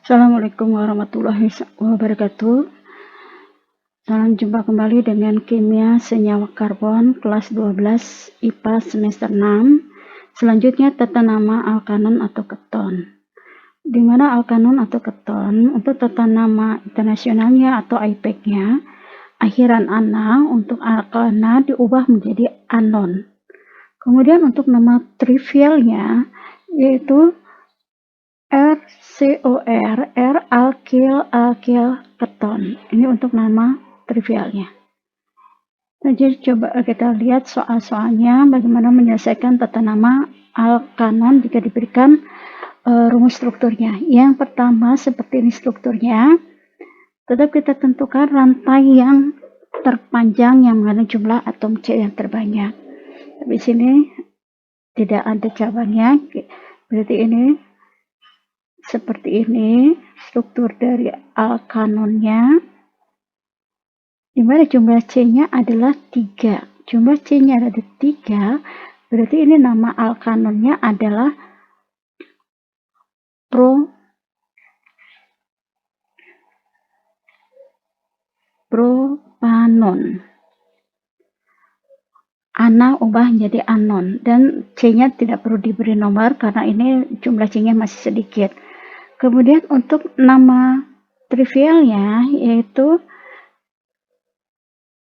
Assalamualaikum warahmatullahi wabarakatuh. Salam jumpa kembali dengan Kimia Senyawa Karbon kelas 12 IPA semester 6. Selanjutnya tata nama alkanon atau keton. Di mana alkanon atau keton untuk tata nama internasionalnya atau IPEC-nya, akhiran ana untuk alkana diubah menjadi anon. Kemudian untuk nama trivialnya yaitu RCOR, alkil keton. Ini untuk nama trivialnya. Nah, jadi coba kita lihat soal-soalnya bagaimana menyelesaikan tata nama alkanon jika diberikan rumus strukturnya. Yang pertama seperti ini strukturnya. Tetap kita tentukan rantai yang terpanjang yang mengandung jumlah atom C yang terbanyak. Tapi di sini tidak ada cabangnya. Berarti ini seperti ini struktur dari alkanonnya, di mana jumlah C-nya adalah 3. Jumlah C-nya ada 3, berarti ini nama alkanonnya adalah propanon. Ana ubah menjadi anon, dan C-nya tidak perlu diberi nomor karena ini jumlah C-nya masih sedikit. Kemudian untuk nama trivialnya yaitu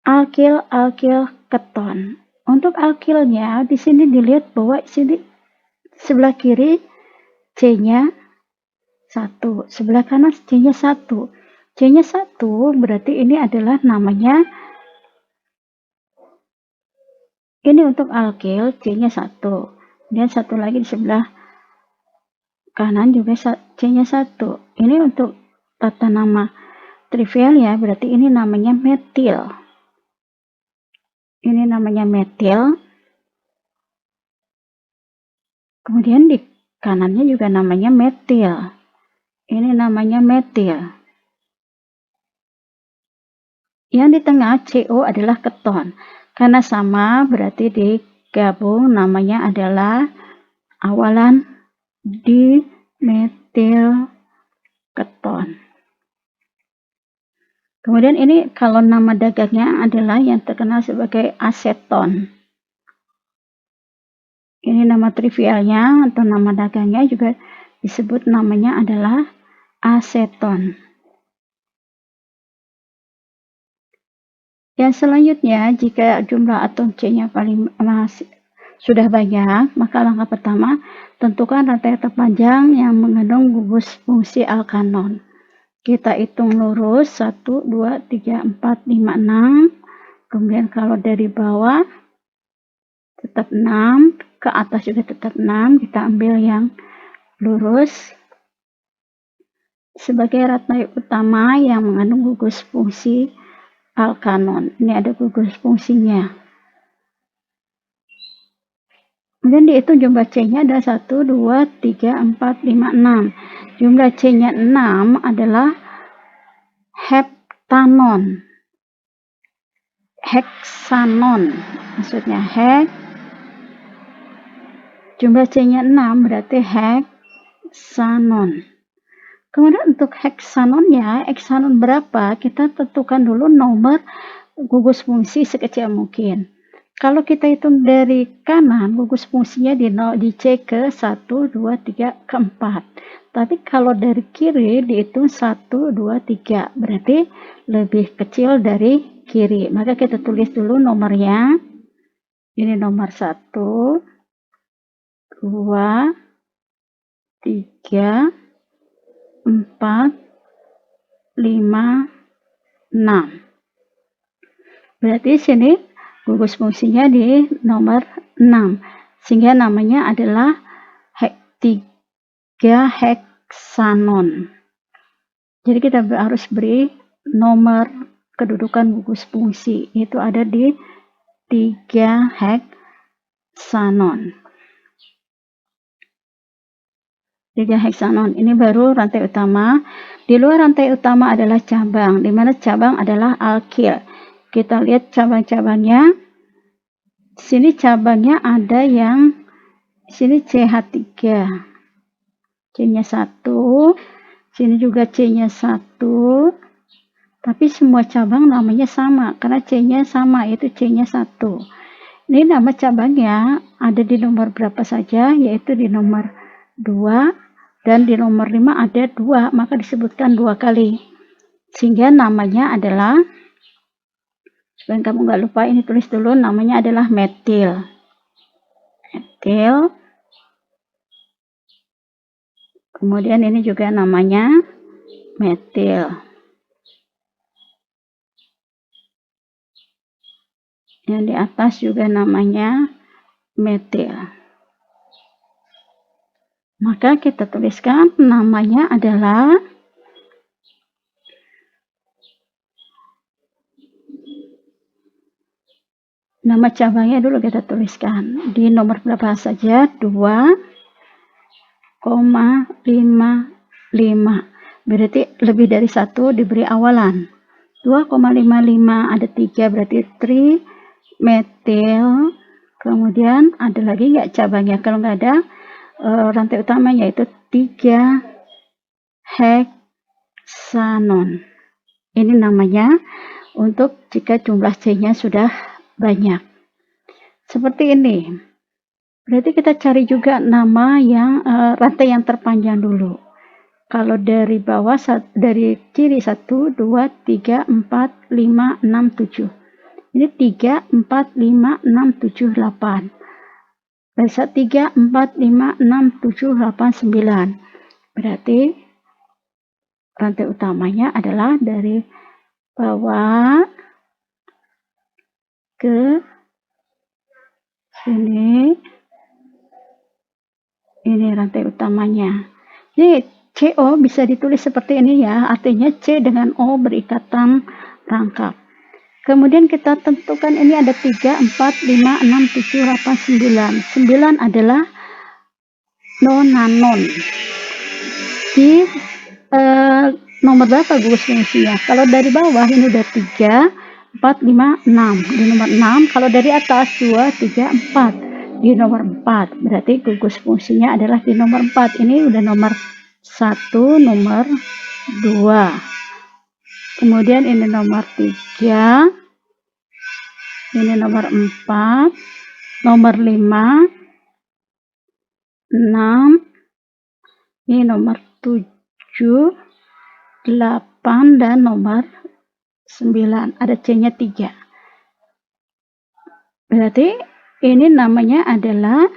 alkil keton. Untuk alkilnya di sini dilihat bahwa sini sebelah kiri C-nya 1, sebelah kanan C-nya 1. C-nya 1 berarti ini adalah namanya, ini untuk alkil C-nya 1. Dan satu lagi di sebelah kanan juga C-nya 1. Ini untuk tata nama trivial ya, berarti ini namanya metil. Ini namanya metil. Kemudian di kanannya juga namanya metil. Ini namanya metil. Yang di tengah CO adalah keton. Karena sama berarti digabung namanya adalah awalan dimetil keton. Kemudian ini kalau nama dagangnya adalah yang terkenal sebagai aseton. Ini nama trivialnya atau nama dagangnya juga disebut namanya adalah aseton. Yang selanjutnya, jika jumlah atom C-nya sudah banyak, maka langkah pertama, tentukan rantai terpanjang yang mengandung gugus fungsi alkanon. Kita hitung lurus, 1, 2, 3, 4, 5, 6. Kemudian kalau dari bawah, tetap 6. Ke atas juga tetap 6. Kita ambil yang lurus. Sebagai rantai utama yang mengandung gugus fungsi alkanon. Ini ada gugus fungsinya. Kemudian dihitung jumlah C-nya ada 1, 2, 3, 4, 5, 6. Jumlah C-nya 6 adalah heptanon. Heksanon. Maksudnya jumlah C-nya 6 berarti heksanon. Kemudian untuk heksanonnya, heksanon berapa? Kita tentukan dulu nomor gugus fungsi sekecil mungkin. Kalau kita hitung dari kanan, gugus fungsinya di C ke 1, 2, 3, ke 4. Tapi kalau dari kiri dihitung 1, 2, 3. Berarti lebih kecil dari kiri. Maka kita tulis dulu nomornya. Ini nomor 1, 2, 3, 4, 5, 6. Berarti sini gugus fungsinya di nomor 6. Sehingga namanya adalah 3 heksanon. Jadi kita harus beri nomor kedudukan gugus fungsi. Itu ada di 3 heksanon. 3 heksanon. Ini baru rantai utama. Di luar rantai utama adalah cabang, di mana cabang adalah alkil. Kita lihat cabang-cabangnya. Sini cabangnya ada yang sini CH3. C-nya 1, Sini juga C-nya 1, tapi semua cabang namanya sama, karena C-nya sama, yaitu C-nya 1. Ini nama cabangnya ada di nomor berapa saja, yaitu di nomor 2, dan di nomor 5 ada 2, maka disebutkan 2 kali. Sehingga namanya adalah, supaya kamu nggak lupa, ini tulis dulu, namanya adalah metil. Metil. Kemudian ini juga namanya metil. Yang di atas juga namanya metil. Maka kita tuliskan namanya adalah nama cabangnya dulu kita tuliskan. Di nomor berapa saja? 2,55. Berarti lebih dari 1 diberi awalan. 2,55 ada 3, berarti trimetil. Kemudian ada lagi nggak cabangnya? Kalau nggak ada, rantai utamanya yaitu 3 heksanon. Ini namanya untuk jika jumlah C-nya sudah banyak. Seperti ini. Berarti kita cari juga nama yang rantai yang terpanjang dulu. Kalau dari bawah, dari kiri 1, 2, 3, 4, 5, 6, 7. Ini 3, 4, 5, 6, 7, 8. Dari 3, 4, 5, 6, 7, 8, 9. Berarti rantai utamanya adalah dari bawah ke sini. Ini rantai utamanya. Jadi CO bisa ditulis seperti ini ya, artinya C dengan O berikatan rangkap. Kemudian kita tentukan ini ada 3, 4, 5, 6, 7, 8, 9. 9 adalah nonanon. Di nomor berapa gugus fungsinya? Kalau dari bawah ini udah 3, 4, 5, 6. Di nomor 6, kalau dari atas 2, 3, 4. Di nomor 4, berarti gugus fungsinya adalah di nomor 4. Ini udah nomor 1, nomor 2. Kemudian ini nomor 3. Ini nomor 4, nomor 5, 6, ini nomor 7, 8, dan nomor 9. Ada C-nya 3. Berarti ini namanya adalah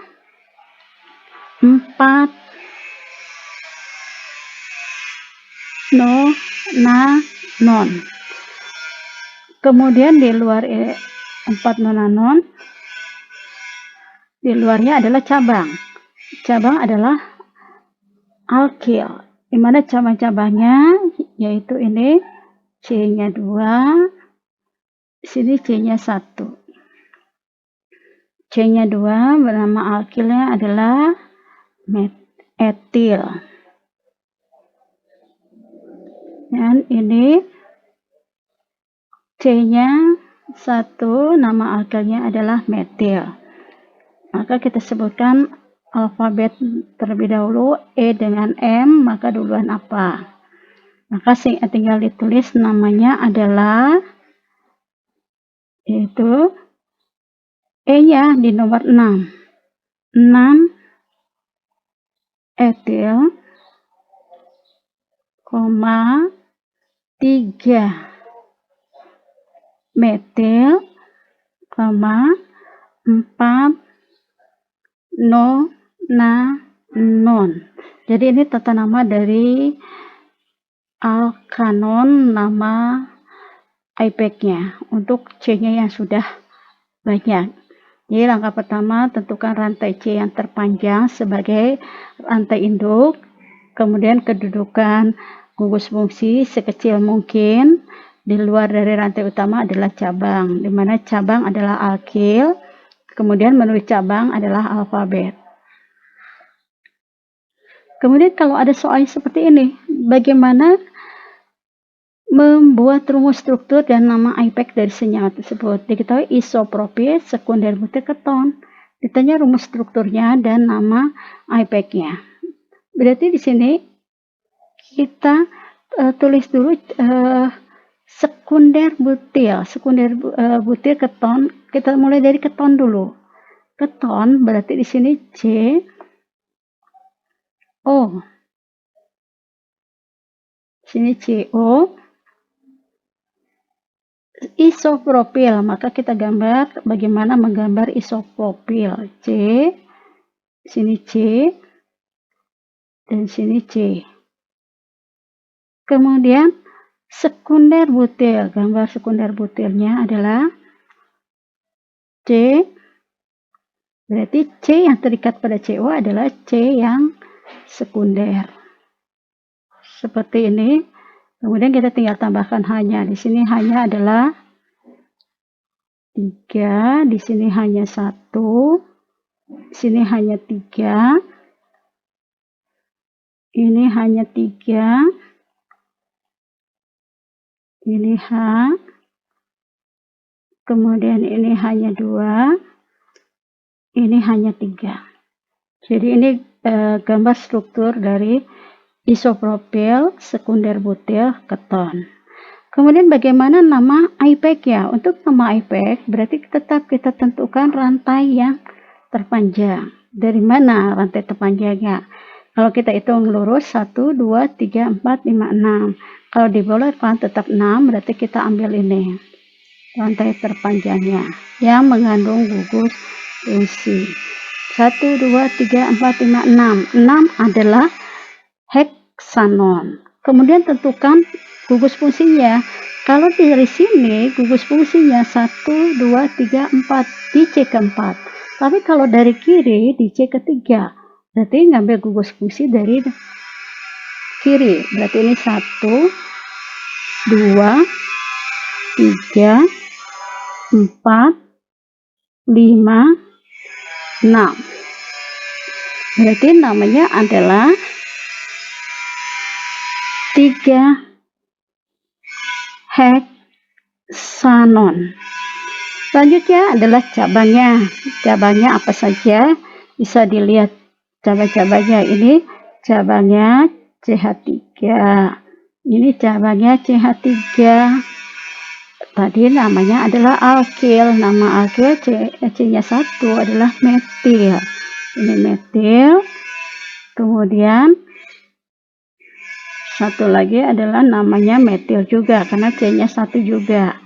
4 nonanon. Kemudian di luar 4 nonanon, di luarnya adalah cabang. Cabang adalah alkil, di mana cabang-cabangnya yaitu ini C-nya 2, sini C-nya 1. C-nya 2 bernama alkilnya adalah etil. Dan ini C-nya 1, nama alkilnya adalah metil. Maka kita sebutkan alfabet terlebih dahulu, E dengan M, maka duluan apa? Maka tinggal ditulis namanya adalah, yaitu E-nya di nomor 6. 6 etil, 3 metil, 4 nonanon. Jadi ini tata nama dari alkanon, nama IPEC-nya untuk C-nya yang sudah banyak. Jadi langkah pertama, tentukan rantai C yang terpanjang sebagai rantai induk. Kemudian kedudukan gugus fungsi sekecil mungkin. Di luar dari rantai utama adalah cabang, di mana cabang adalah alkil. Kemudian menulis cabang adalah alfabet. Kemudian kalau ada soal seperti ini, bagaimana membuat rumus struktur dan nama IPEC dari senyawa tersebut? Diketahui isopropil sekunder butir keton. Ditanya rumus strukturnya dan nama IPEC-nya. Berarti di sini kita tulis dulu sekunder butil. Butil keton, kita mulai dari keton dulu. Keton berarti di sini CO. Sini CO. Isopropil, maka kita gambar bagaimana menggambar isopropil. Sini C, dan sini C. Kemudian sekunder butil, gambar sekunder butilnya adalah C, berarti C yang terikat pada CO adalah C yang sekunder. Seperti ini. Kemudian kita tinggal tambahkan hanya. Di sini hanya adalah 3, di sini hanya 1, di sini hanya 3, ini hanya 3, ini H, kemudian ini hanya 2, ini hanya 3. Jadi ini gambar struktur dari isopropil sekunder butil keton. Kemudian bagaimana nama IPAC ya? Untuk nama IPAC berarti tetap kita tentukan rantai yang terpanjang. Dari mana rantai terpanjangnya? Kalau kita hitung lurus 1, 2, 3, 4, 5, 6. Kalau dibolehkan tetap 6, berarti kita ambil ini. Rantai terpanjangnya yang mengandung gugus fungsi. 1, 2, 3, 4, 5, 6. 6 adalah heksanon. Kemudian tentukan gugus fungsinya. Kalau dari sini gugus fungsinya 1, 2, 3, 4 di C keempat. Tapi kalau dari kiri di C ketiga. Berarti ngambil gugus fungsi dari kiri. Berarti ini 1, 2, 3, 4, 5, 6. Berarti namanya adalah 3 heksanon. Selanjutnya adalah cabangnya. Cabangnya apa saja? Bisa dilihat cabang-cabangnya. Ini cabangnya CH3. Ini cabangnya CH3. Tadi namanya adalah alkil. Nama alkil C-nya 1 adalah metil. Ini metil. Kemudian satu lagi adalah namanya metil juga, karena C-nya 1 juga.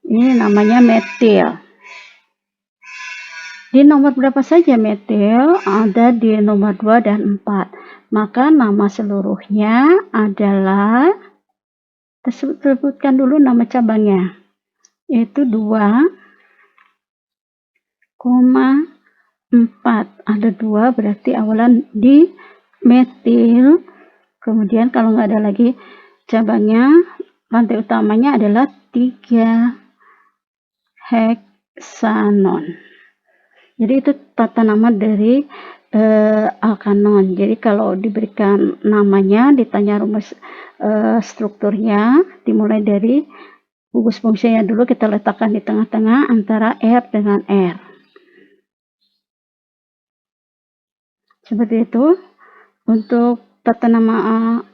Ini namanya metil. Di nomor berapa saja metil? Ada di nomor 2 dan 4. Maka nama seluruhnya adalah, sebutkan dulu nama cabangnya, yaitu 2,4. Ada 2 berarti awalan di metil. Kemudian kalau nggak ada lagi cabangnya, rantai utamanya adalah 3 heksanon. Jadi itu tata nama dari alkanon. Jadi kalau diberikan namanya, ditanya rumus strukturnya, dimulai dari gugus fungsinya dulu kita letakkan di tengah-tengah antara R dengan R. Seperti itu untuk tata nama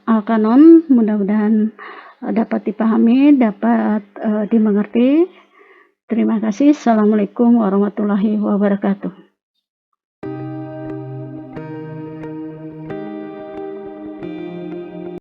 alkanon. Mudah-mudahan dapat dipahami, dapat dimengerti. Terima kasih. Assalamualaikum warahmatullahi wabarakatuh.